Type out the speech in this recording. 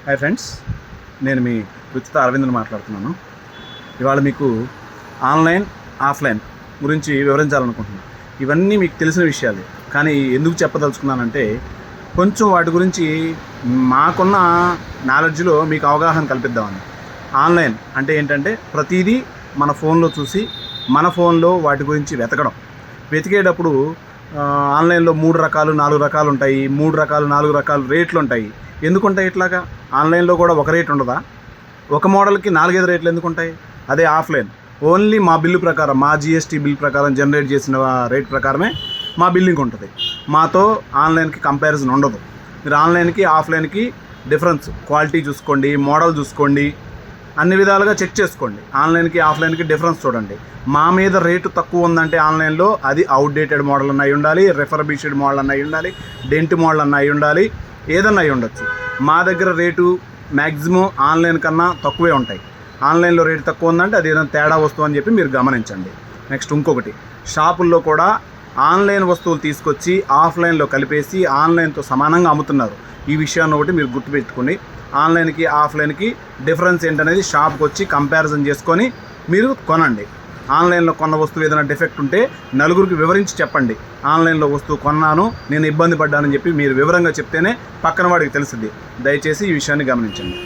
Hi friends, నేను మీ రుచిత అరవింద్ని మాట్లాడుతున్నాను. ఇవాళ మీకు ఆన్లైన్, ఆఫ్లైన్ గురించి వివరించాలనుకుంటున్నాను. ఇవన్నీ మీకు తెలిసిన విషయాలే, కానీ ఎందుకు చెప్పదలుచుకున్నానంటే కొంచెం వాటి గురించి మాకున్న నాలెడ్జ్లో మీకు అవగాహన కల్పిద్దామని. ఆన్లైన్ అంటే ఏంటంటే ప్రతిదీ మన ఫోన్లో చూసి మన ఫోన్లో వాటి గురించి వెతికేటప్పుడు ఆన్లైన్లో 3 రకాలు 4 రకాలు ఉంటాయి, 3 రకాలు 4 రకాలు రేట్లు ఉంటాయి. ఎందుకుంటాయి ఇట్లాగా? ఆన్లైన్లో కూడా ఒక రేట్ ఉండదా? ఒక మోడల్కి 4-5 రేట్లు ఎందుకు ఉంటాయి? అదే ఆఫ్లైన్ ఓన్లీ మా బిల్లు ప్రకారం, మా జిఎస్టీ బిల్ ప్రకారం జనరేట్ చేసిన రేట్ ప్రకారమే మా బిల్లింగ్ ఉంటుంది. మాతో ఆన్లైన్కి కంపారిజన్ ఉండదు. మీరు ఆన్లైన్కి ఆఫ్లైన్కి డిఫరెన్స్, క్వాలిటీ చూసుకోండి, మోడల్ చూసుకోండి, అన్ని విధాలుగా చెక్ చేసుకోండి. ఆన్లైన్కి ఆఫ్లైన్కి డిఫరెన్స్ చూడండి. మా మీద రేటు తక్కువ ఉందంటే ఆన్లైన్లో అది అవుట్డేటెడ్ మోడల్ అన్న అయి ఉండాలి, రెఫర్బిష్డ్ మోడల్ అన్న అయి ఉండాలి, డెంట్ మోడల్ అన్న అయి ఉండాలి, ఏదన్నా అయి ఉండొచ్చు. మా దగ్గర రేటు మ్యాక్సిమం ఆన్లైన్ కన్నా తక్కువే ఉంటాయి. ఆన్లైన్లో రేటు తక్కువ ఉందంటే అది ఏదైనా తేడా వస్తువు అని చెప్పి మీరు గమనించండి. నెక్స్ట్ ఇంకొకటి, షాపుల్లో కూడా ఆన్లైన్ వస్తువులు తీసుకొచ్చి ఆఫ్లైన్లో కలిపేసి ఆన్లైన్తో సమానంగా అమ్ముతున్నారు. ఈ విషయాన్ని ఒకటి మీరు గుర్తుపెట్టుకోండి. ఆన్లైన్కి ఆఫ్లైన్కి డిఫరెన్స్ ఏంటనేది షాప్కి వచ్చి కంపారిజన్ చేసుకొని మీరు కొనండి. ఆన్లైన్లో కొన్న వస్తువు ఏదైనా డిఫెక్ట్ ఉంటే నలుగురికి వివరించి చెప్పండి. ఆన్లైన్లో వస్తువు కొన్నాను, నేను ఇబ్బంది పడ్డానని చెప్పి మీరు వివరంగా చెప్తేనే పక్కన వాడికి తెలుస్తుంది. దయచేసి ఈ విషయాన్ని గమనించండి.